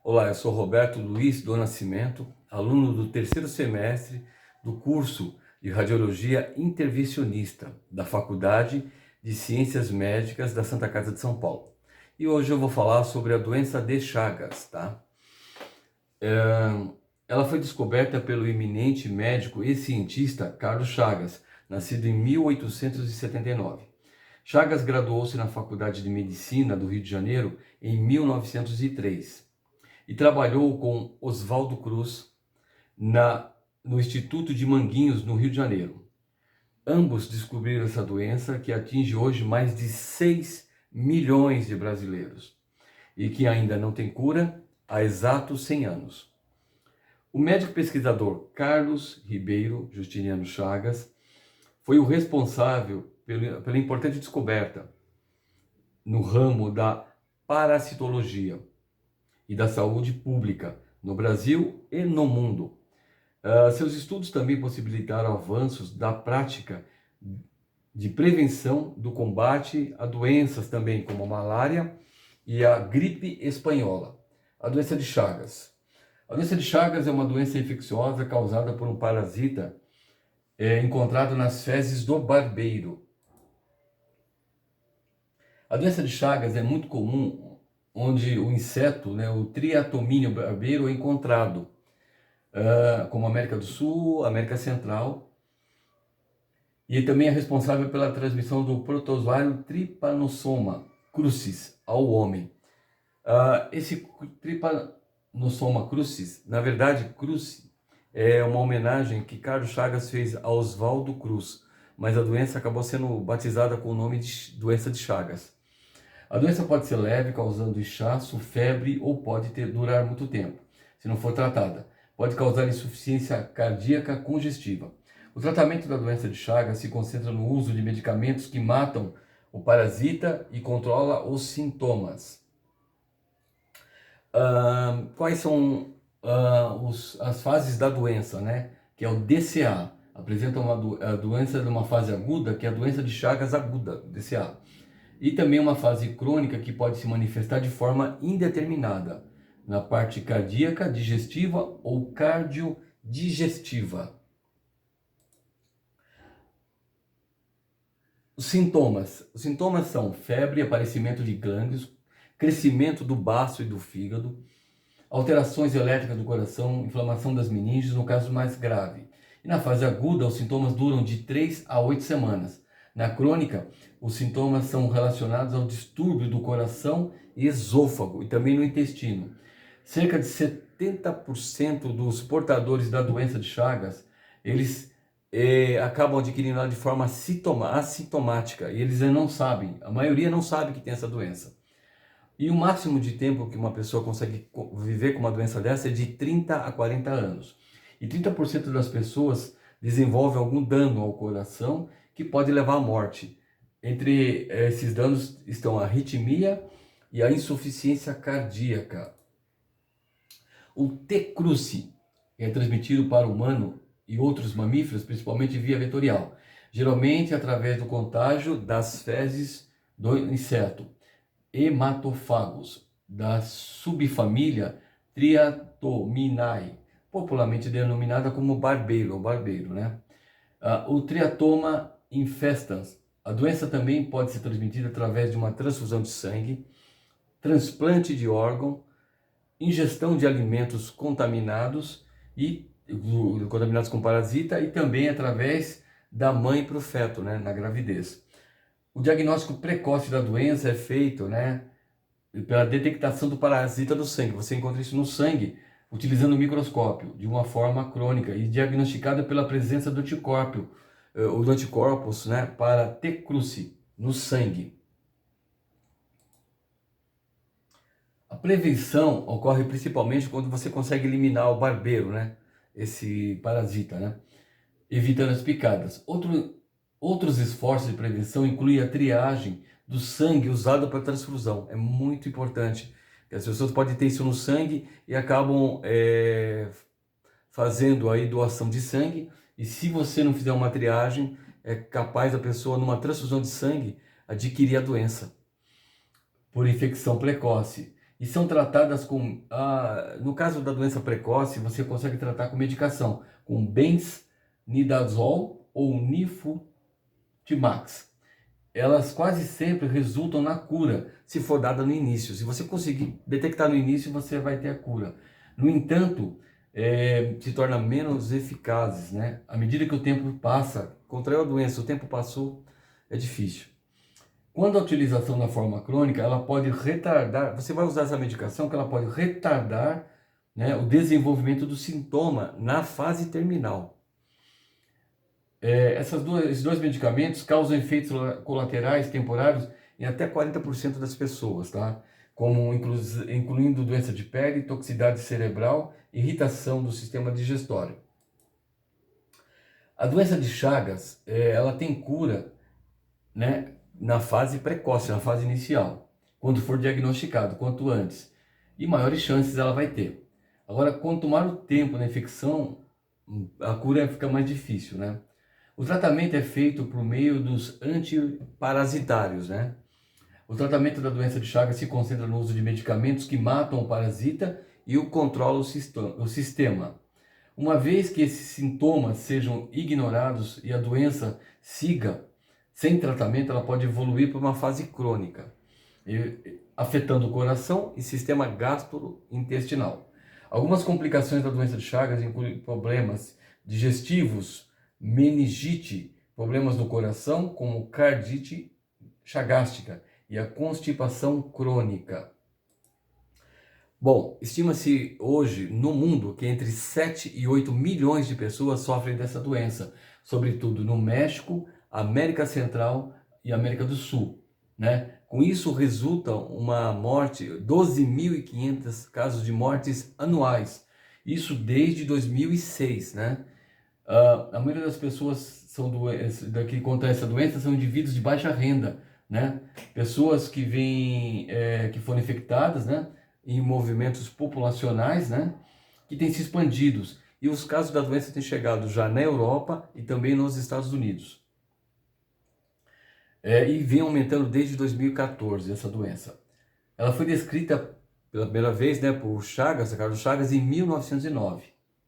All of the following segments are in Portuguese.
Olá, eu sou Roberto Luiz do Nascimento, aluno do terceiro semestre do curso de Radiologia Intervencionista da Faculdade de Ciências Médicas da Santa Casa de São Paulo. E hoje eu vou falar sobre a doença de Chagas, tá? Ela foi descoberta pelo eminente médico e cientista Carlos Chagas, nascido em 1879. Chagas graduou-se na Faculdade de Medicina do Rio de Janeiro em 1903 e trabalhou com Oswaldo Cruz no Instituto de Manguinhos, no Rio de Janeiro. Ambos descobriram essa doença que atinge hoje mais de 6 milhões de brasileiros e que ainda não tem cura há exatos 100 anos. O médico pesquisador Carlos Ribeiro Justiniano Chagas foi o responsável pela importante descoberta no ramo da parasitologia e da saúde pública no Brasil e no mundo. Seus estudos também possibilitaram avanços da prática de prevenção do combate a doenças também como a malária e a gripe espanhola. A doença de Chagas. A doença de Chagas é uma doença infecciosa causada por um parasita encontrado nas fezes do barbeiro. A doença de Chagas é muito comum onde o inseto, o Triatomínio barbeiro, é encontrado, como América do Sul, América Central, e também é responsável pela transmissão do protozoário Trypanosoma crucis ao homem. Esse Trypanosoma crucis, na verdade, crucis é uma homenagem que Carlos Chagas fez a Oswaldo Cruz, mas a doença acabou sendo batizada com o nome de doença de Chagas. A doença pode ser leve, causando inchaço, febre ou pode durar muito tempo, se não for tratada. Pode causar insuficiência cardíaca congestiva. O tratamento da doença de Chagas se concentra no uso de medicamentos que matam o parasita e controla os sintomas. Quais são as fases da doença, que é o DCA? Apresenta a doença numa fase aguda, que é a doença de Chagas aguda, DCA. E também uma fase crônica que pode se manifestar de forma indeterminada, na parte cardíaca, digestiva ou cardiodigestiva. Os sintomas são febre, aparecimento de glândulos, crescimento do baço e do fígado, alterações elétricas do coração, inflamação das meninges, no caso mais grave. E na fase aguda, os sintomas duram de 3 a 8 semanas. Na crônica, os sintomas são relacionados ao distúrbio do coração e esôfago e também no intestino. Cerca de 70% dos portadores da doença de Chagas, eles acabam adquirindo ela de forma assintomática e eles não sabem, a maioria não sabe que tem essa doença. E o máximo de tempo que uma pessoa consegue viver com uma doença dessa é de 30 a 40 anos. E 30% das pessoas desenvolvem algum dano ao coração que pode levar à morte. Entre esses danos estão a arritmia e a insuficiência cardíaca. O T-cruci é transmitido para o humano e outros mamíferos, principalmente via vetorial, geralmente através do contágio das fezes do inseto. Hematófagos, da subfamília Triatominae, popularmente denominada como barbeiro, o Triatoma infestans. A doença também pode ser transmitida através de uma transfusão de sangue, transplante de órgão, ingestão de alimentos contaminados contaminados com parasita e também através da mãe para o feto, na gravidez. O diagnóstico precoce da doença é feito, pela detectação do parasita do sangue. Você encontra isso no sangue, utilizando o microscópio, de uma forma crônica e diagnosticada pela presença do anticorpos, para T-cruci no sangue. A prevenção ocorre principalmente quando você consegue eliminar o barbeiro, esse parasita, evitando as picadas. Outros esforços de prevenção incluem a triagem do sangue usado para transfusão. É muito importante. As pessoas podem ter isso no sangue e acabam fazendo aí doação de sangue. E se você não fizer uma triagem, é capaz da pessoa, numa transfusão de sangue, adquirir a doença por infecção precoce. e são tratadas com, no caso da doença precoce, você consegue tratar com medicação, com benznidazol ou nifurtimox. Elas quase sempre resultam na cura, se for dada no início. Se você conseguir detectar no início, você vai ter a cura. No entanto, se torna menos eficazes, né? À medida que o tempo passa, contraiu a doença, o tempo passou, é difícil. Quando a utilização da forma crônica, ela pode retardar, você vai usar essa medicação que ela pode retardar, né, o desenvolvimento do sintoma na fase terminal. Esses dois medicamentos causam efeitos colaterais temporários em até 40% das pessoas, tá? Como incluindo doença de pele, toxicidade cerebral, irritação do sistema digestório. A doença de Chagas, ela tem cura, né, na fase precoce, na fase inicial, quando for diagnosticado, quanto antes, e maiores chances ela vai ter. Agora, quanto maior o tempo na infecção, a cura fica mais difícil, né? O tratamento é feito por meio dos antiparasitários, né? O tratamento da doença de Chagas se concentra no uso de medicamentos que matam o parasita e o controlam o sistema. Uma vez que esses sintomas sejam ignorados e a doença siga sem tratamento, ela pode evoluir para uma fase crônica, afetando o coração e sistema gastrointestinal. Algumas complicações da doença de Chagas incluem problemas digestivos, meningite, problemas no coração, como cardite chagástica e a constipação crônica. Bom, estima-se hoje no mundo que entre 7 e 8 milhões de pessoas sofrem dessa doença, sobretudo no México, América Central e América do Sul, né? Com isso resulta uma morte, 12.500 casos de mortes anuais, isso desde 2006, né? A maioria das pessoas que contraem essa doença são indivíduos de baixa renda, né? Pessoas que que foram infectadas, né, em movimentos populacionais, né, que têm se expandidos. E os casos da doença têm chegado já na Europa e também nos Estados Unidos. E vem aumentando desde 2014 essa doença. Ela foi descrita pela primeira vez, né, por Carlos Chagas, em 1909,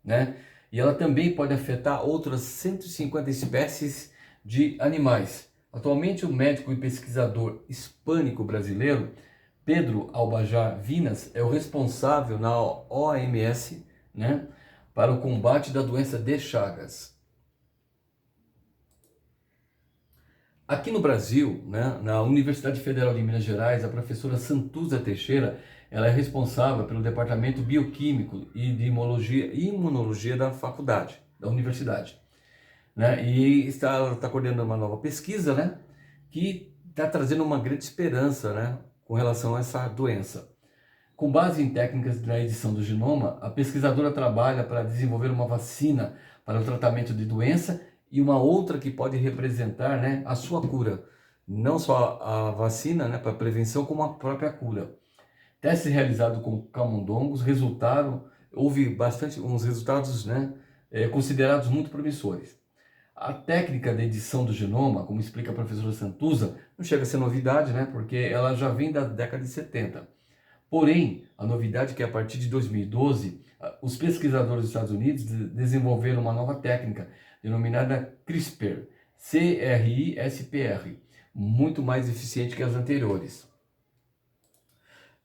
né? E ela também pode afetar outras 150 espécies de animais. Atualmente, o médico e pesquisador hispânico brasileiro Pedro Albajar Vinas é o responsável na OMS, né, para o combate da doença de Chagas. Aqui no Brasil, né, na Universidade Federal de Minas Gerais, a professora Santuza Teixeira, ela é responsável pelo departamento bioquímico e de imunologia da faculdade, da universidade, né? E ela está coordenando uma nova pesquisa, né, que está trazendo uma grande esperança, né, com relação a essa doença. Com base em técnicas da edição do genoma, a pesquisadora trabalha para desenvolver uma vacina para o tratamento de doença e uma outra que pode representar, né, a sua cura. Não só a vacina, né, para prevenção, como a própria cura. Testes realizados com camundongos houve uns resultados, né, considerados muito promissores. A técnica da edição do genoma, como explica a professora Santuza, não chega a ser novidade, né, porque ela já vem da década de 70. Porém, a novidade é que a partir de 2012, os pesquisadores dos Estados Unidos desenvolveram uma nova técnica denominada CRISPR, C-R-I-S-P-R, muito mais eficiente que as anteriores.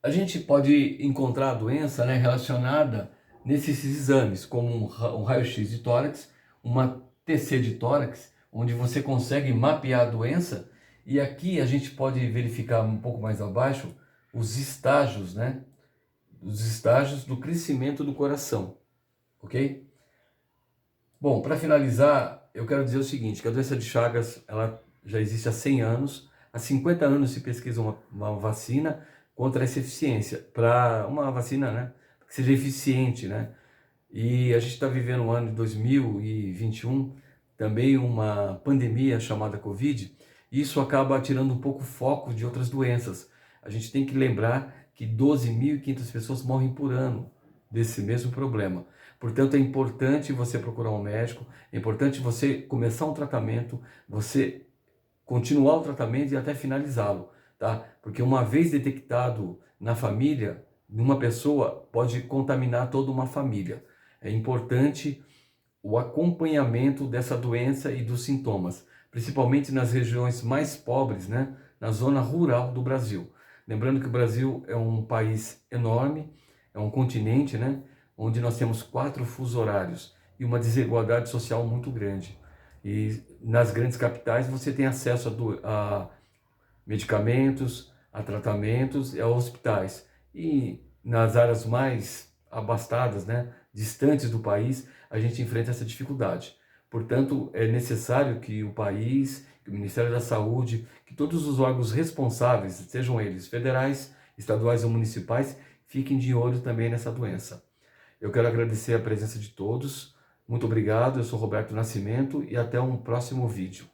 A gente pode encontrar a doença, né, relacionada nesses exames, como um raio-x de tórax, uma TC de tórax, onde você consegue mapear a doença, e aqui a gente pode verificar um pouco mais abaixo os estágios, né? Os estágios do crescimento do coração, ok? Bom, para finalizar, eu quero dizer o seguinte, que a doença de Chagas, ela já existe há 100 anos, há 50 anos se pesquisa uma vacina contra essa eficiência, para uma vacina, né, que seja eficiente, né? E a gente está vivendo um ano de 2021, também uma pandemia chamada Covid, e isso acaba tirando um pouco o foco de outras doenças. A gente tem que lembrar que 12.500 pessoas morrem por ano desse mesmo problema. Portanto, é importante você procurar um médico, é importante você começar um tratamento, você continuar o tratamento e até finalizá-lo, tá? Porque uma vez detectado na família, uma pessoa pode contaminar toda uma família. É importante o acompanhamento dessa doença e dos sintomas, principalmente nas regiões mais pobres, né, na zona rural do Brasil. Lembrando que o Brasil é um país enorme, é um continente, né, onde nós temos 4 fusos horários e uma desigualdade social muito grande. E nas grandes capitais você tem acesso a medicamentos, a tratamentos e a hospitais. E nas áreas mais abastadas, né, distantes do país, a gente enfrenta essa dificuldade. Portanto, é necessário que o país, que o Ministério da Saúde, que todos os órgãos responsáveis, sejam eles federais, estaduais ou municipais, fiquem de olho também nessa doença. Eu quero agradecer a presença de todos. Muito obrigado, eu sou Roberto Nascimento e até um próximo vídeo.